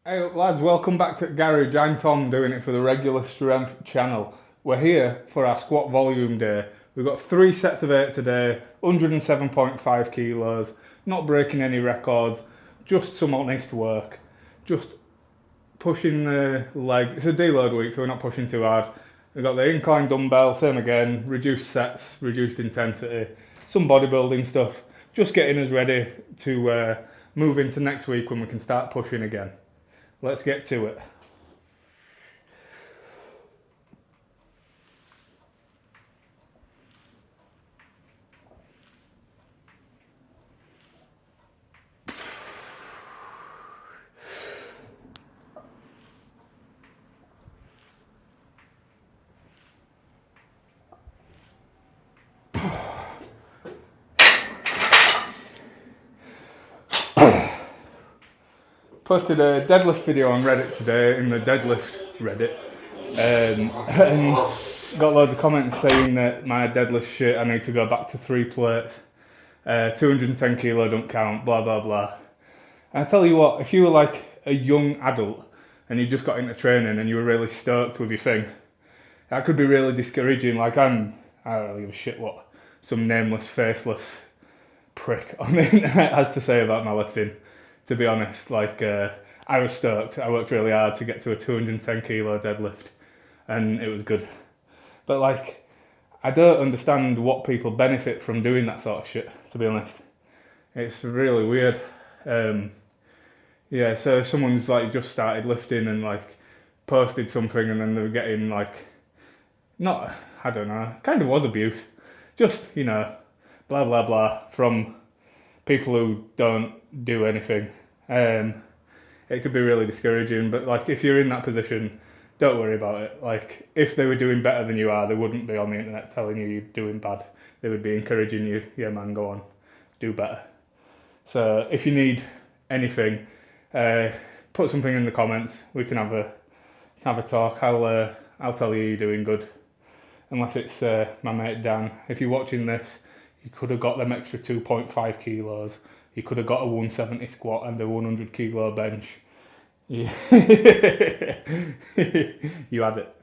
Hey up lads, welcome back to Garage. I'm Tom, doing it for the regular strength channel. We're here for our squat volume day. We've got 3 sets of 8 today, 107.5 kilos, not breaking any records, just some honest work. Just pushing the legs. It's a deload week, so we're not pushing too hard. We've got the incline dumbbell, same again, reduced sets, reduced intensity, some bodybuilding stuff, just getting us ready to move into next week when we can start pushing again. Let's get to it. Posted a deadlift video on Reddit today, in the deadlift Reddit, and got loads of comments saying that my deadlift shit, I need to go back to 3 plates, 210 kilo don't count, blah blah blah. And I tell you what, if you were like a young adult and you just got into training and you were really stoked with your thing, that could be really discouraging. Like I don't really give a shit what some nameless, faceless prick on the internet has to say about my lifting. To be honest, I was stoked. I worked really hard to get to a 210 kilo deadlift, and it was good. But I don't understand what people benefit from doing that sort of shit. To be honest, it's really weird. Yeah, so if someone's just started lifting and posted something, and then they were getting not, I don't know, kind of was abuse, just blah blah blah from people who don't do anything. It could be really discouraging, but if you're in that position, don't worry about it. If they were doing better than you are, they wouldn't be on the internet telling you you're doing bad. They would be encouraging you, yeah man, go on, do better. So if you need anything, put something in the comments. We can have a talk. I'll tell you you're doing good. Unless it's my mate Dan. If you're watching this, you could have got them extra 2.5 kilos. You could have got a 170 squat and a 100 kilo bench. Yeah. You had it.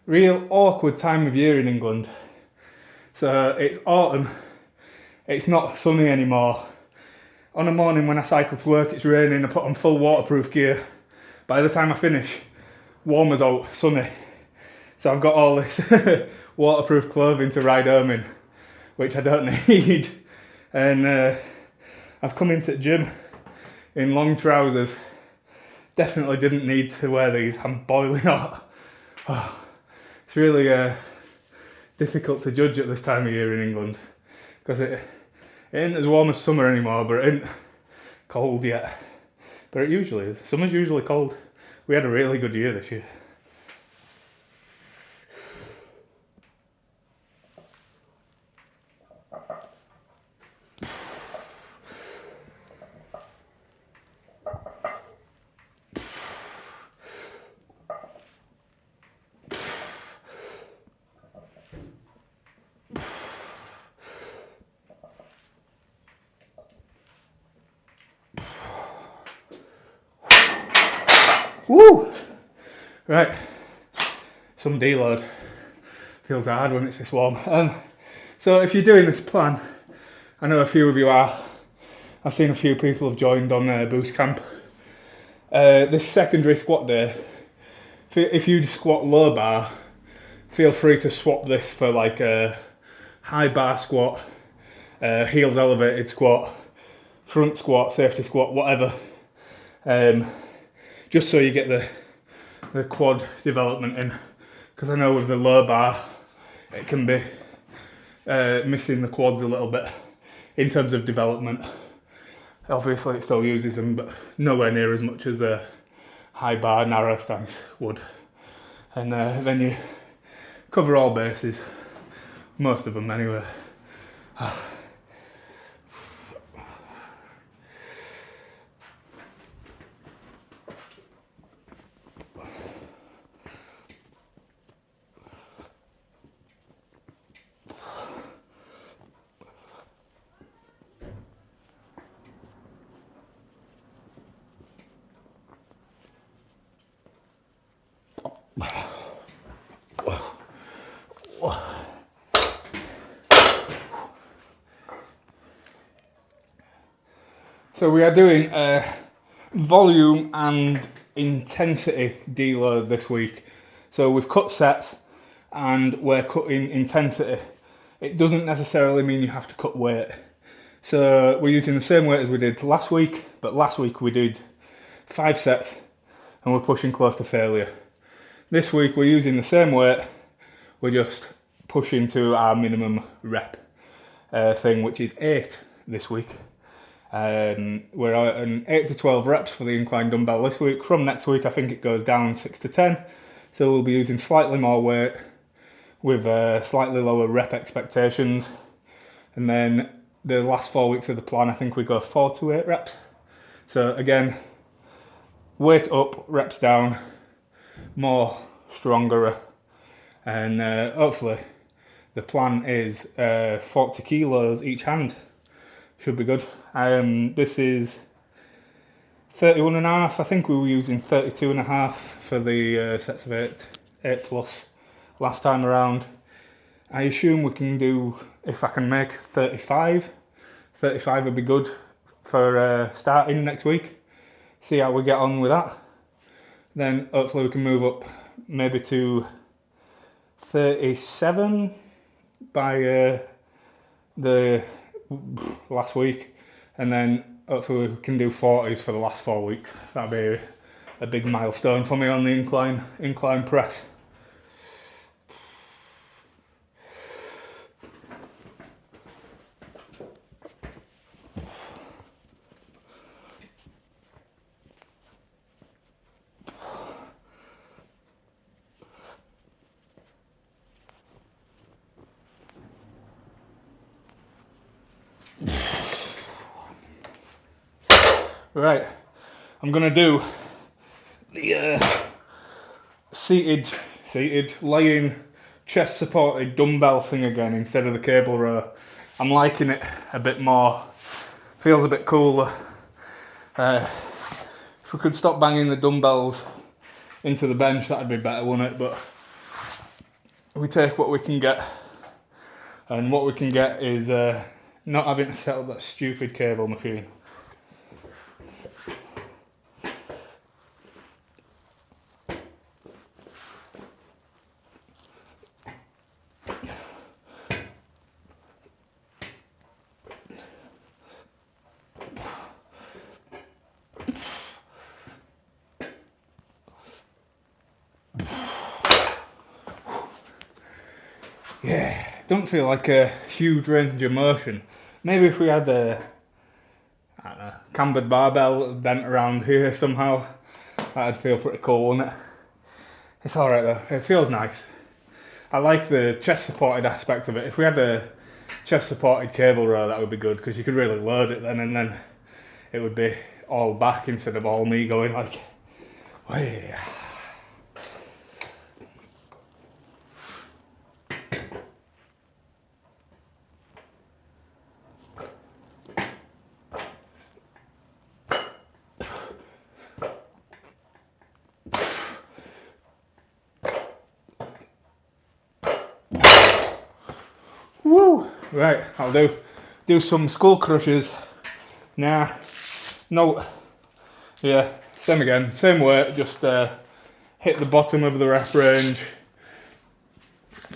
Real awkward time of year in England. So it's autumn, it's not sunny anymore. On a morning when I cycle to work, it's raining, I put on full waterproof gear. By the time I finish, warm as out, sunny. So I've got all this waterproof clothing to ride home in, which I don't need. And I've come into the gym in long trousers. Definitely didn't need to wear these, I'm boiling hot. Oh, it's really difficult to judge at this time of year in England, because it ain't as warm as summer anymore, but it ain't cold yet. But it usually is. Summer's usually cold. We had a really good year this year. Woo! Right, some deload. Feels hard when it's this warm. So if you're doing this plan, I know a few of you are. I've seen a few people have joined on Boost Camp. This secondary squat day, if you squat low bar, feel free to swap this for a high bar squat, heels elevated squat, front squat, safety squat, whatever. Just so you get the quad development in, because I know with the low bar it can be missing the quads a little bit in terms of development. Obviously it still uses them, but nowhere near as much as a high bar narrow stance would. and then you cover all bases, most of them anyway. So we are doing a volume and intensity deload this week. So we've cut sets and we're cutting intensity. It doesn't necessarily mean you have to cut weight. So we're using the same weight as we did last week, but last week we did 5 sets and we're pushing close to failure. This week we're using the same weight, we're just pushing to our minimum rep thing, which is 8 this week. We're at an 8 to 12 reps for the incline dumbbell this week. From next week I think it goes down 6 to 10, so we'll be using slightly more weight with slightly lower rep expectations, and then the last 4 weeks of the plan I think we go 4 to 8 reps. So again, weight up, reps down, more, stronger, and hopefully the plan is 40 kilos each hand. Should be good. This is 31.5. I think we were using 32.5 for the sets of 8 plus last time around. I assume we can do, if I can make 35. 35 would be good for starting next week. See how we get on with that. Then hopefully we can move up maybe to 37 by the last week, and then hopefully we can do 40s for the last 4 weeks. That'd be a big milestone for me on the incline press. Right, I'm gonna do the seated, laying, chest supported dumbbell thing again instead of the cable row. I'm liking it a bit more, feels a bit cooler. If we could stop banging the dumbbells into the bench, that'd be better, wouldn't it? But we take what we can get, and what we can get is not having to set up that stupid cable machine. Yeah, don't feel like a huge range of motion. Maybe if we had a, I don't know, cambered barbell bent around here somehow, that'd feel pretty cool, wouldn't it? It's alright though, it feels nice. I like the chest supported aspect of it. If we had a chest supported cable row, that would be good, because you could really load it then, and then it would be all back instead of all me going like, way. Woo! Right, I'll do some skull crushers. Nah, no, yeah, same again, same weight, just hit the bottom of the rep range,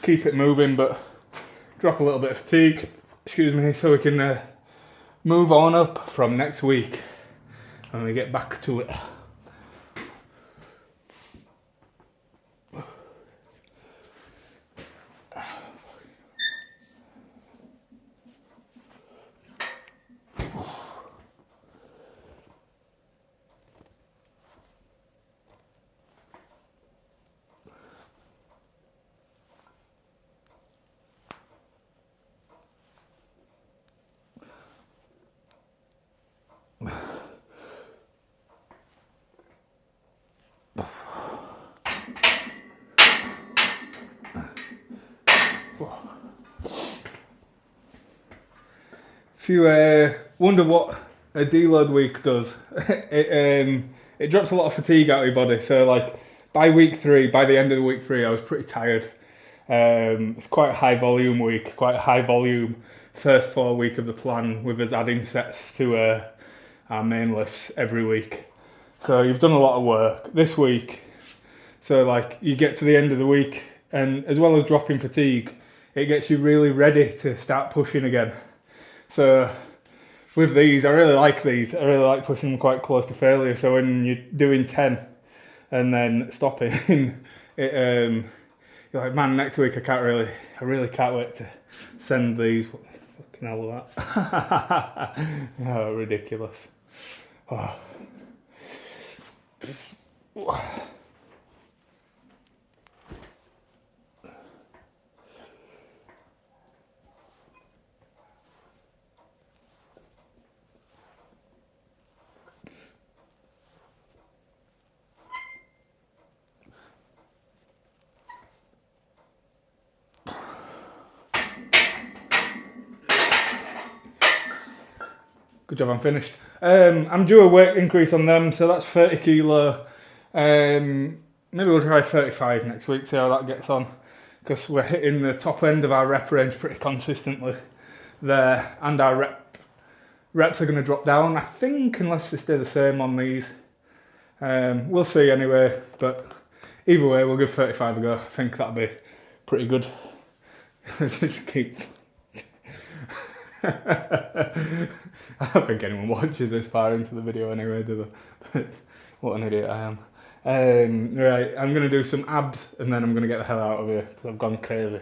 keep it moving, but drop a little bit of fatigue, excuse me, so we can move on up from next week and we get back to it. wonder what a deload week does, it drops a lot of fatigue out of your body. So like by the end of the week 3, I was pretty tired. It's quite a high volume week, quite a high volume first 4 week of the plan, with us adding sets to our main lifts every week. So you've done a lot of work this week. So like you get to the end of the week, and as well as dropping fatigue, it gets you really ready to start pushing again. So with these, I really like these. I really like pushing them quite close to failure. So when you're doing 10 and then stopping, you're like, man, next week I really can't wait to send these. What the fucking hell was that? Oh, ridiculous. Oh. Good job, I'm finished. I'm due a weight increase on them, so that's 30 kilo. Maybe we'll try 35 next week, see how that gets on. Because we're hitting the top end of our rep range pretty consistently there, and our reps are going to drop down, I think, unless they stay the same on these. We'll see anyway, but either way, we'll give 35 a go. I think that'll be pretty good. Just keep... I don't think anyone watches this far into the video anyway, do they? What an idiot I am. Right, I'm going to do some abs and then I'm going to get the hell out of here because I've gone crazy.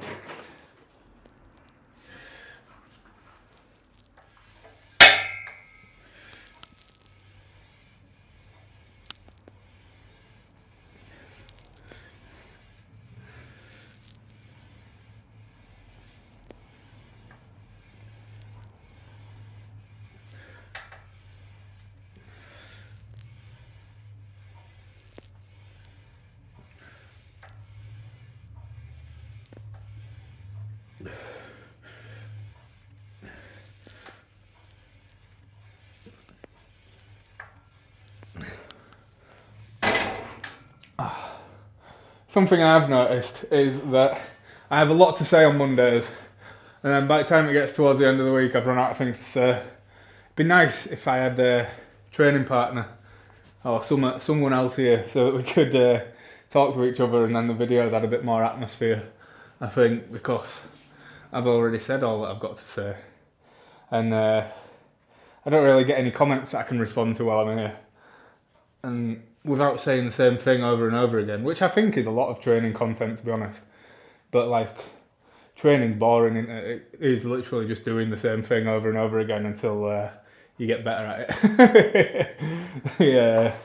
Something I've noticed is that I have a lot to say on Mondays, and then by the time it gets towards the end of the week, I've run out of things to say. It'd be nice if I had a training partner or someone else here so that we could talk to each other, and then the videos had a bit more atmosphere, I think, because I've already said all that I've got to say. And I don't really get any comments that I can respond to while I'm here. And without saying the same thing over and over again, which I think is a lot of training content, to be honest. But like, training's boring, isn't it? It is literally just doing the same thing over and over again until you get better at it. Yeah,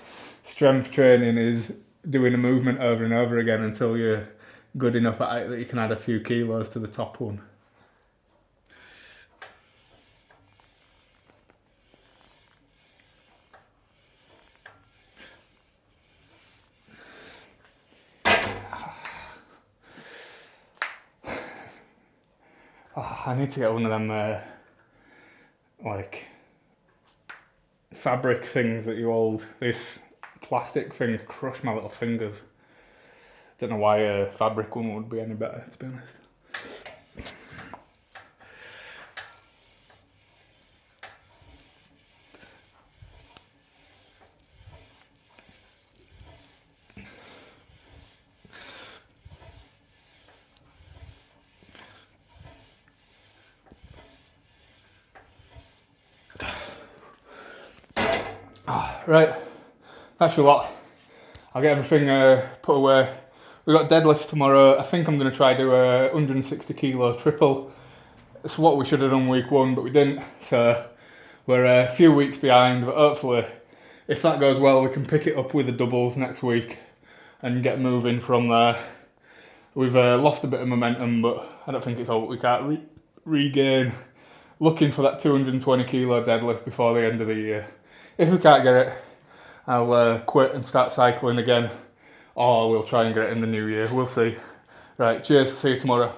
strength training is doing a movement over and over again until you're good enough at it that you can add a few kilos to the top one. Oh, I need to get one of them like fabric things that you hold. This plastic things crush my little fingers. Don't know why a fabric one would be any better, to be honest. Right, that's a lot. I'll get everything put away. We've got deadlifts tomorrow. I think I'm going to try do a 160 kilo triple. It's what we should have done week 1, but we didn't. So we're a few weeks behind, but hopefully if that goes well, we can pick it up with the doubles next week and get moving from there. We've lost a bit of momentum, but I don't think it's all we can't regain. Looking for that 220 kilo deadlift before the end of the year. If we can't get it, I'll quit and start cycling again, or we'll try and get it in the new year. We'll see. Right, cheers, see you tomorrow.